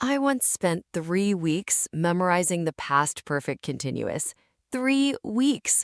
I once spent 3 weeks memorizing the past perfect continuous. 3 weeks.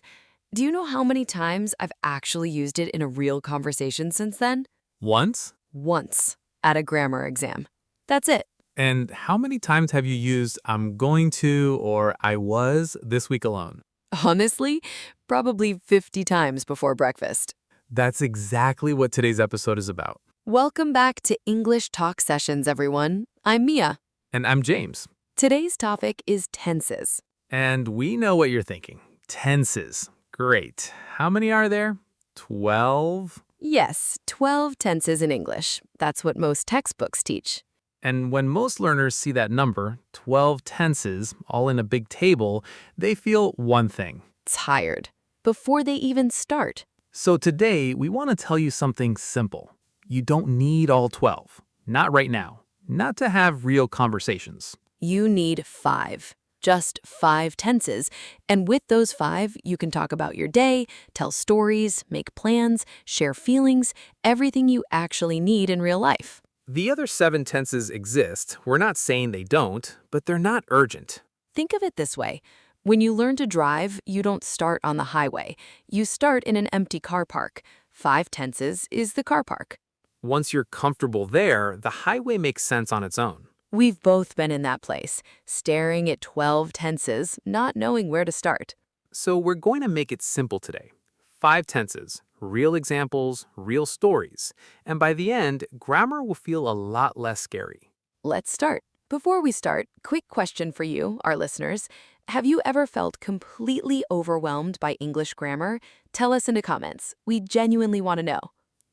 Do you know how many times I've actually used it in a real conversation since then? Once? Once, at a grammar exam. That's it. And how many times have you used I'm going to or I was this week alone? Honestly, probably 50 times before breakfast. That's exactly what today's episode is about. Welcome back to English Talk Sessions, everyone. I'm Mia. And I'm James. Today's topic is tenses. And we know what you're thinking. Tenses. Great. How many are there? 12? Yes, 12 tenses in English. That's what most textbooks teach. And when most learners see that number, 12 tenses, all in a big table, they feel one thing. Tired. Before they even start. So today, we want to tell you something simple. You don't need all 12. Not right now. Not to have real conversations. You need 5. Just 5 tenses. And with those 5, you can talk about your day, tell stories, make plans, share feelings, everything you actually need in real life. The other 7 tenses exist. We're not saying they don't, but they're not urgent. Think of it this way. When you learn to drive, you don't start on the highway. You start in an empty car park. 5 tenses is the car park. Once you're comfortable there, the highway makes sense on its own. We've both been in that place, staring at 12 tenses, not knowing where to start. So we're going to make it simple today. 5 tenses, real examples, real stories. And by the end, grammar will feel a lot less scary. Let's start. Before we start, quick question for you, our listeners. Have you ever felt completely overwhelmed by English grammar? Tell us in the comments. We genuinely want to know.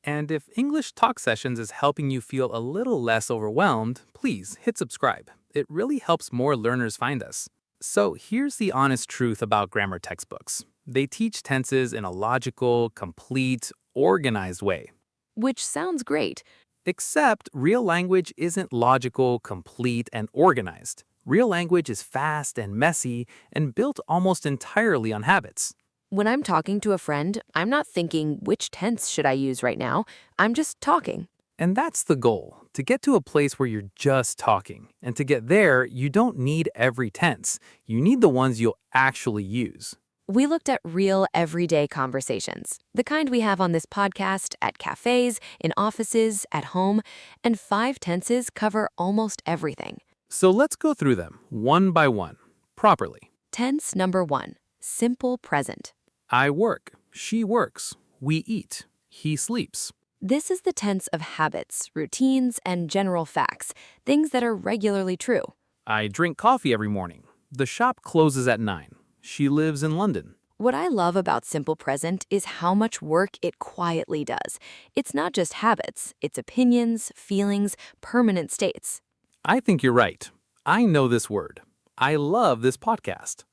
And if English Talk Sessions is helping you feel a little less overwhelmed, please hit subscribe. It really helps more learners find us. So here's the honest truth about grammar textbooks. They teach tenses in a logical, complete, organized way. Which sounds great. Except real language isn't logical, complete, and organized. Real language is fast and messy and built almost entirely on habits. When I'm talking to a friend, I'm not thinking, which tense should I use right now? I'm just talking. And that's the goal, to get to a place where you're just talking. And to get there, you don't need every tense. You need the ones you'll actually use. We looked at real, everyday conversations, the kind we have on this podcast, at cafes, in offices, at home, and 5 tenses cover almost everything. So let's go through them, one by one, properly. Tense number 1, simple present. I work, she works, we eat, he sleeps. This is the tense of habits, routines, and general facts, things that are regularly true. I drink coffee every morning. The shop closes at 9. She lives in London. What I love about simple present is how much work it quietly does. It's not just habits, it's opinions, feelings, permanent states. I think you're right. I know this word. I love this podcast.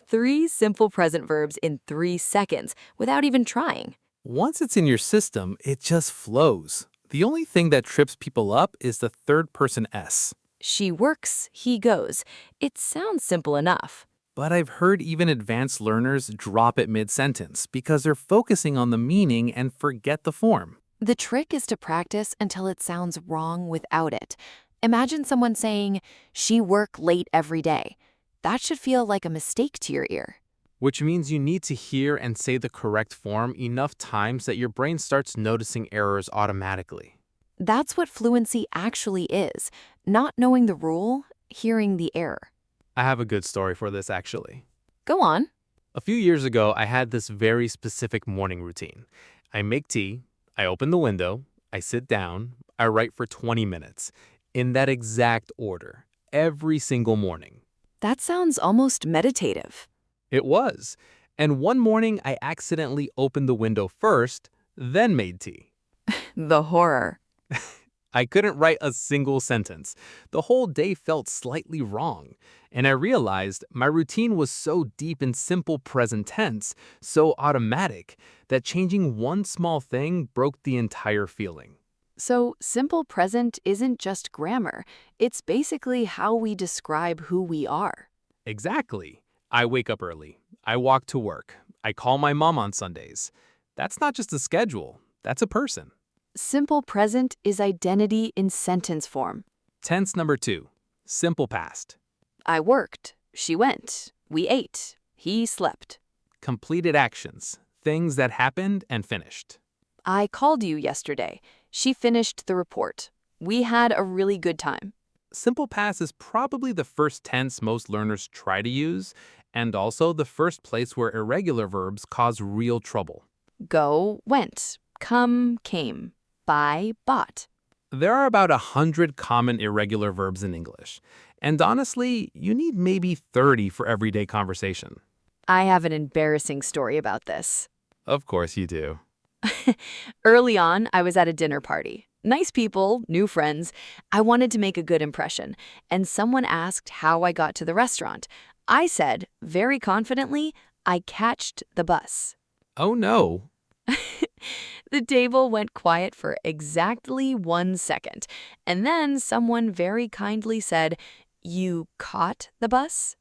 3 simple present verbs in 3 seconds without even trying. Once it's in your system, it just flows. The only thing that trips people up is the third person S. She works, he goes. It sounds simple enough. But I've heard even advanced learners drop it mid-sentence because they're focusing on the meaning and forget the form. The trick is to practice until it sounds wrong without it. Imagine someone saying, she work late every day. That should feel like a mistake to your ear. Which means you need to hear and say the correct form enough times that your brain starts noticing errors automatically. That's what fluency actually is. Not knowing the rule, hearing the error. I have a good story for this, actually. Go on. A few years ago, I had this very specific morning routine. I make tea, I open the window, I sit down, I write for 20 minutes, in that exact order, every single morning. That sounds almost meditative. It was. And one morning, I accidentally opened the window first, then made tea. The horror. I couldn't write a single sentence. The whole day felt slightly wrong. And I realized my routine was so deep in simple present tense, so automatic, that changing one small thing broke the entire feeling. So, simple present isn't just grammar. It's basically how we describe who we are. Exactly. I wake up early. I walk to work. I call my mom on Sundays. That's not just a schedule. That's a person. Simple present is identity in sentence form. Tense number 2, Simple past. I worked. She went. We ate. He slept. Completed actions. Things that happened and finished. I called you yesterday. She finished the report. We had a really good time. Simple past is probably the first tense most learners try to use, and also the first place where irregular verbs cause real trouble. Go, went. Come, came. Buy, bought. There are about 100 common irregular verbs in English, and honestly, you need maybe 30 for everyday conversation. I have an embarrassing story about this. Of course you do. Early on, I was at a dinner party. Nice people, new friends. I wanted to make a good impression, and someone asked how I got to the restaurant. I said, very confidently, I catched the bus. Oh no. The table went quiet for exactly 1 second, and then someone very kindly said, "You caught the bus?"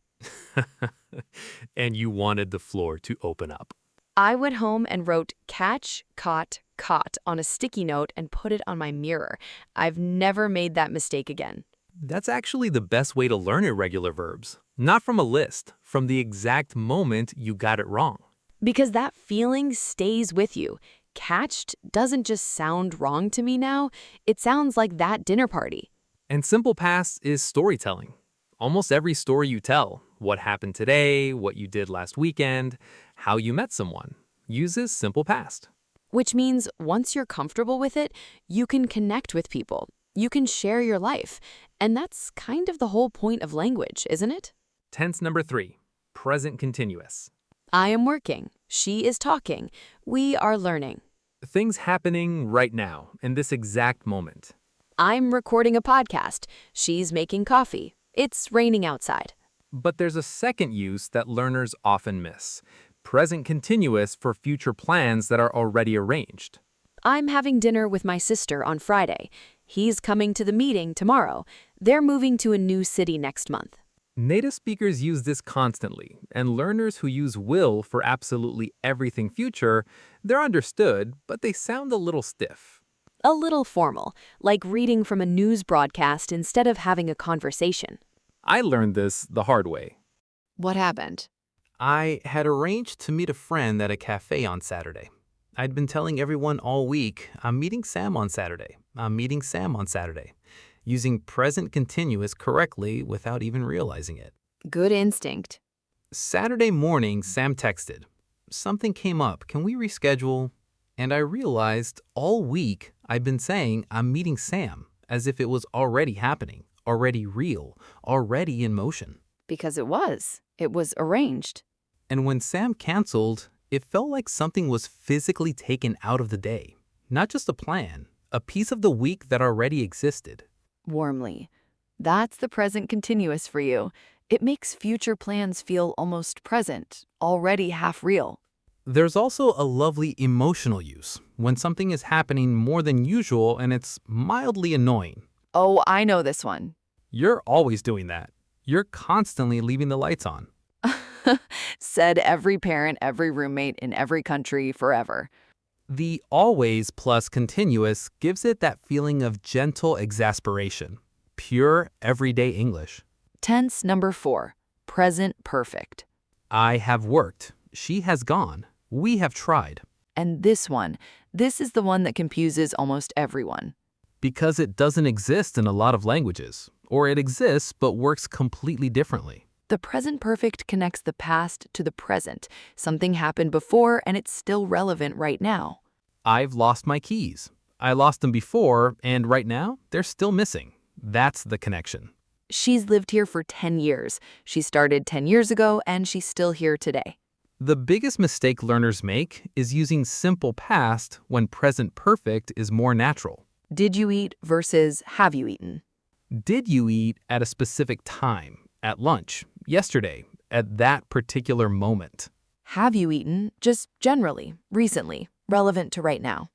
And you wanted the floor to open up. I went home and wrote catch, caught, caught on a sticky note and put it on my mirror. I've never made that mistake again. That's actually the best way to learn irregular verbs. Not from a list, from the exact moment you got it wrong. Because that feeling stays with you. Catched doesn't just sound wrong to me now, it sounds like that dinner party. And simple past is storytelling. Almost every story you tell, what happened today, what you did last weekend, how you met someone, uses simple past. Which means once you're comfortable with it, you can connect with people. You can share your life. And that's kind of the whole point of language, isn't it? Tense number 3, present continuous. I am working. She is talking. We are learning. Things happening right now, in this exact moment. I'm recording a podcast. She's making coffee. It's raining outside. But there's a second use that learners often miss. Present continuous for future plans that are already arranged. I'm having dinner with my sister on Friday. He's coming to the meeting tomorrow. They're moving to a new city next month. Native speakers use this constantly, and learners who use will for absolutely everything future, they're understood, but they sound a little stiff. A little formal, like reading from a news broadcast instead of having a conversation. I learned this the hard way. What happened? I had arranged to meet a friend at a cafe on Saturday. I'd been telling everyone all week, I'm meeting Sam on Saturday. I'm meeting Sam on Saturday. Using present continuous correctly without even realizing it. Good instinct. Saturday morning, Sam texted, "Something came up, can we reschedule?" And I realized all week I'd been saying I'm meeting Sam, as if it was already happening, already real, already in motion. Because it was. It was arranged. And when Sam canceled, it felt like something was physically taken out of the day. Not just a plan, a piece of the week that already existed. Warmly. That's the present continuous for you. It makes future plans feel almost present, already half real. There's also a lovely emotional use, when something is happening more than usual and it's mildly annoying. Oh, I know this one. You're always doing that. You're constantly leaving the lights on. Said every parent, every roommate in every country forever. The always plus continuous gives it that feeling of gentle exasperation. Pure, everyday English. Tense number 4. Present perfect. I have worked. She has gone. We have tried. And this is the one that confuses almost everyone. Because it doesn't exist in a lot of languages. Or it exists but works completely differently. The present perfect connects the past to the present. Something happened before and it's still relevant right now. I've lost my keys. I lost them before, and right now, they're still missing. That's the connection. She's lived here for 10 years. She started 10 years ago and she's still here today. The biggest mistake learners make is using simple past when present perfect is more natural. Did you eat versus have you eaten? Did you eat at a specific time, at lunch, yesterday, at that particular moment? Have you eaten, just generally, recently, relevant to right now?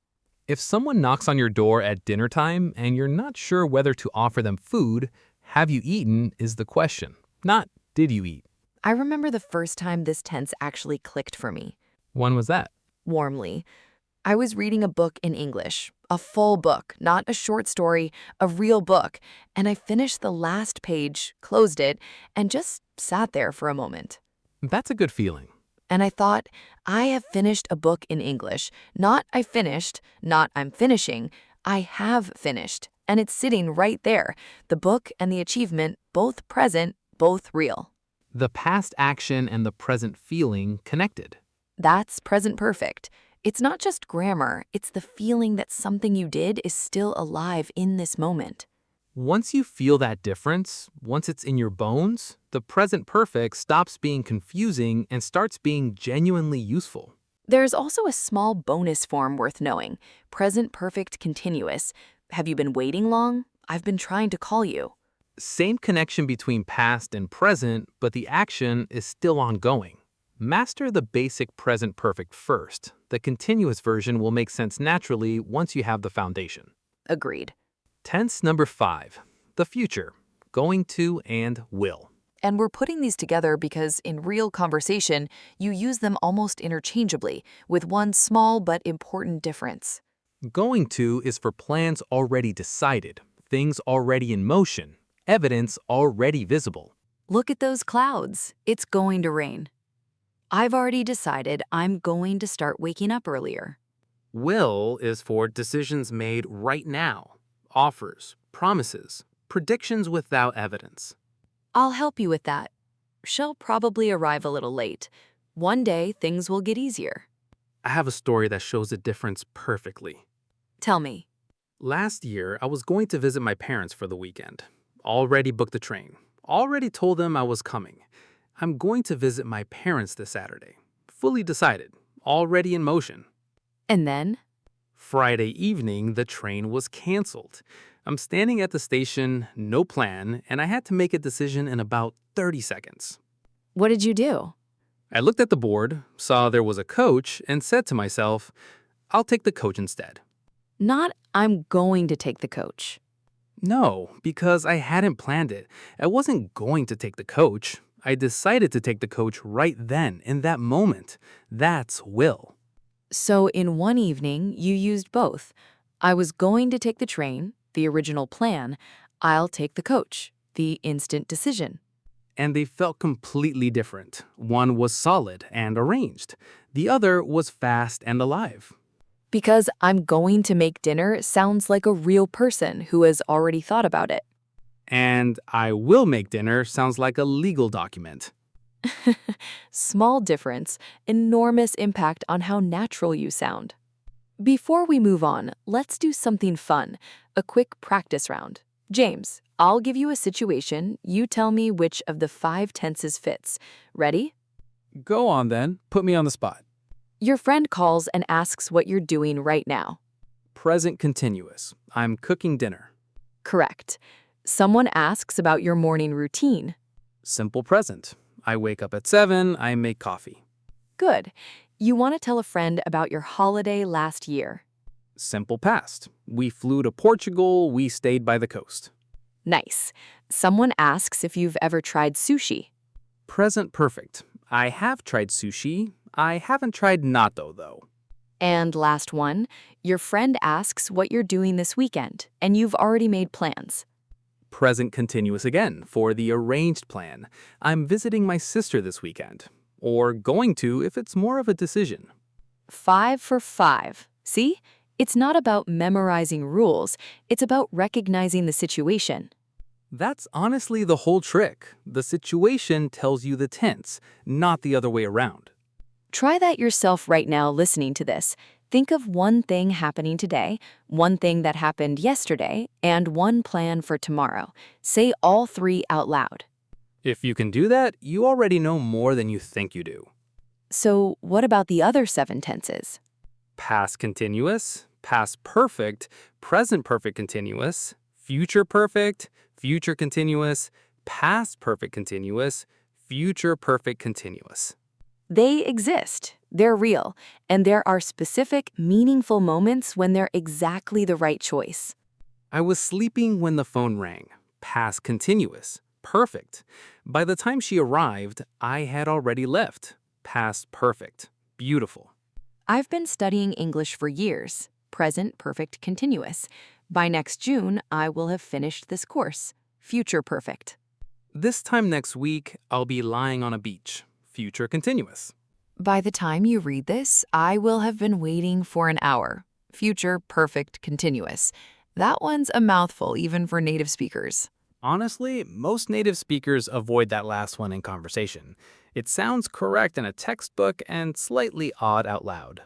If someone knocks on your door at dinner time and you're not sure whether to offer them food, have you eaten is the question, not did you eat. I remember the first time this tense actually clicked for me. When was that? Warmly. I was reading a book in English, a full book, not a short story, a real book, and I finished the last page, closed it, and just sat there for a moment. That's a good feeling. And I thought, I have finished a book in English. Not I finished, not I'm finishing. I have finished. And it's sitting right there. The book and the achievement, both present, both real. The past action and the present feeling connected. That's present perfect. It's not just grammar, it's the feeling that something you did is still alive in this moment. Once you feel that difference, once it's in your bones, the present perfect stops being confusing and starts being genuinely useful. There's also a small bonus form worth knowing, present perfect continuous. Have you been waiting long? I've been trying to call you. Same connection between past and present, but the action is still ongoing. Master the basic present perfect first. The continuous version will make sense naturally once you have the foundation. Agreed. Tense number 5, the future, going to and will. And we're putting these together because in real conversation, you use them almost interchangeably, with one small but important difference. Going to is for plans already decided, things already in motion, evidence already visible. Look at those clouds. It's going to rain. I've already decided I'm going to start waking up earlier. Will is for decisions made right now, offers, promises, predictions without evidence. I'll help you with that. She'll probably arrive a little late. One day, things will get easier. I have a story that shows the difference perfectly. Tell me. Last year, I was going to visit my parents for the weekend. Already booked the train. Already told them I was coming. I'm going to visit my parents this Saturday. Fully decided. Already in motion. And then? Friday evening, the train was canceled. I'm standing at the station, no plan, and I had to make a decision in about 30 seconds. What did you do? I looked at the board, saw there was a coach, and said to myself, I'll take the coach instead. Not, I'm going to take the coach. No, because I hadn't planned it. I wasn't going to take the coach. I decided to take the coach right then, in that moment. That's will. So in one evening, you used both. I was going to take the train, the original plan. I'll take the coach, the instant decision. And they felt completely different. One was solid and arranged. The other was fast and alive. Because I'm going to make dinner sounds like a real person who has already thought about it. And I will make dinner sounds like a legal document. Small difference, enormous impact on how natural you sound. Before we move on, let's do something fun, a quick practice round. James, I'll give you a situation. You tell me which of the 5 tenses fits. Ready? Go on then. Put me on the spot. Your friend calls and asks what you're doing right now. Present continuous. I'm cooking dinner. Correct. Someone asks about your morning routine. Simple present. I wake up at 7, I make coffee. Good. You want to tell a friend about your holiday last year. Simple past. We flew to Portugal, we stayed by the coast. Nice. Someone asks if you've ever tried sushi. Present perfect. I have tried sushi. I haven't tried natto, though. And last one, your friend asks what you're doing this weekend, and you've already made plans. Present continuous again for the arranged plan. I'm visiting my sister this weekend. Or going to if it's more of a decision. 5 for 5. See? It's not about memorizing rules. It's about recognizing the situation. That's honestly the whole trick. The situation tells you the tense, not the other way around. Try that yourself right now listening to this. Think of one thing happening today, one thing that happened yesterday, and one plan for tomorrow. Say all 3 out loud. If you can do that, you already know more than you think you do. So what about the other 7 tenses? Past continuous, past perfect, present perfect continuous, future continuous, past perfect continuous, future perfect continuous. They exist, they're real, and there are specific, meaningful moments when they're exactly the right choice. I was sleeping when the phone rang. Past continuous, perfect. By the time she arrived, I had already left. Past perfect, beautiful. I've been studying English for years. Present perfect continuous. By next June, I will have finished this course. Future perfect. This time next week, I'll be lying on a beach. Future continuous. By the time you read this, I will have been waiting for an hour. Future perfect continuous. That one's a mouthful even for native speakers. Honestly, most native speakers avoid that last one in conversation. It sounds correct in a textbook and slightly odd out loud.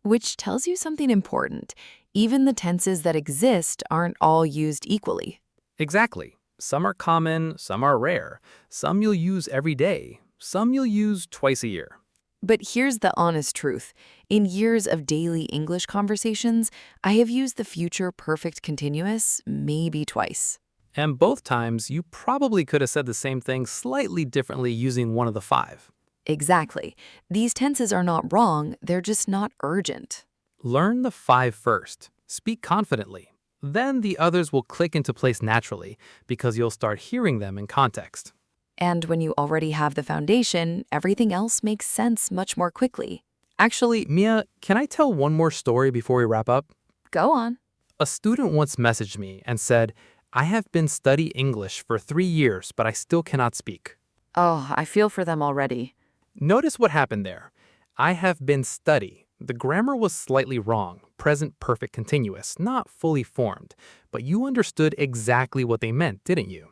Which tells you something important. Even the tenses that exist aren't all used equally. Exactly. Some are common, some are rare. Some you'll use every day. Some you'll use twice a year. But here's the honest truth. In years of daily English conversations, I have used the future perfect continuous maybe twice. And both times, you probably could have said the same thing slightly differently using one of the five. Exactly. These tenses are not wrong, they're just not urgent. Learn the five first. Speak confidently. Then the others will click into place naturally because you'll start hearing them in context. And when you already have the foundation, everything else makes sense much more quickly. Actually, Mia, can I tell one more story before we wrap up? Go on. A student once messaged me and said, I have been studying English for 3 years, but I still cannot speak. Oh, I feel for them already. Notice what happened there. I have been study. The grammar was slightly wrong, present perfect continuous, not fully formed, but you understood exactly what they meant, didn't you?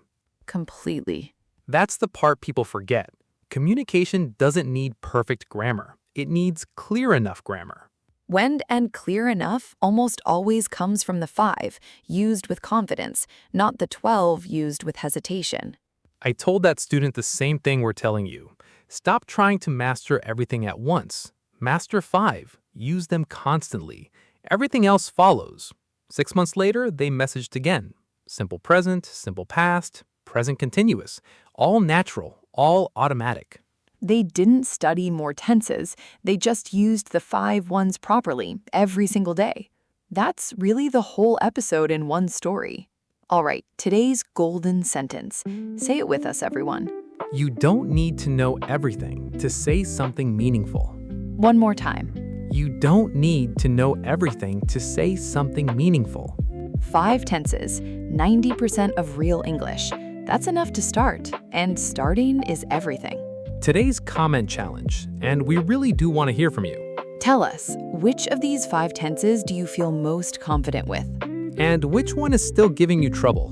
Completely. That's the part people forget. Communication doesn't need perfect grammar. It needs clear enough grammar. When and clear enough almost always comes from the 5, used with confidence, not the 12 used with hesitation. I told that student the same thing we're telling you. Stop trying to master everything at once. Master 5. Use them constantly. Everything else follows. 6 months later, they messaged again. Simple present, simple past, present continuous. All natural, all automatic. They didn't study more tenses, they just used the 5 ones properly every single day. That's really the whole episode in one story. All right, today's golden sentence. Say it with us, everyone. You don't need to know everything to say something meaningful. One more time. You don't need to know everything to say something meaningful. 5 tenses, 90% of real English. That's enough to start, and starting is everything. Today's comment challenge, and we really do want to hear from you. Tell us, which of these 5 tenses do you feel most confident with? And which one is still giving you trouble?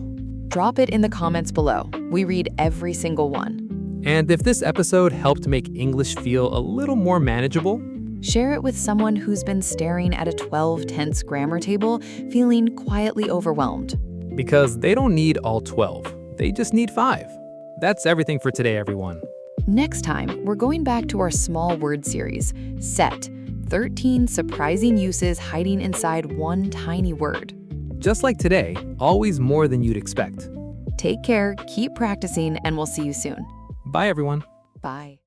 Drop it in the comments below. We read every single one. And if this episode helped make English feel a little more manageable, share it with someone who's been staring at a 12-tense grammar table, feeling quietly overwhelmed. Because they don't need all 12, they just need 5. That's everything for today, everyone. Next time, we're going back to our small word series, SET, 13 surprising uses hiding inside one tiny word. Just like today, always more than you'd expect. Take care, keep practicing, and we'll see you soon. Bye, everyone. Bye.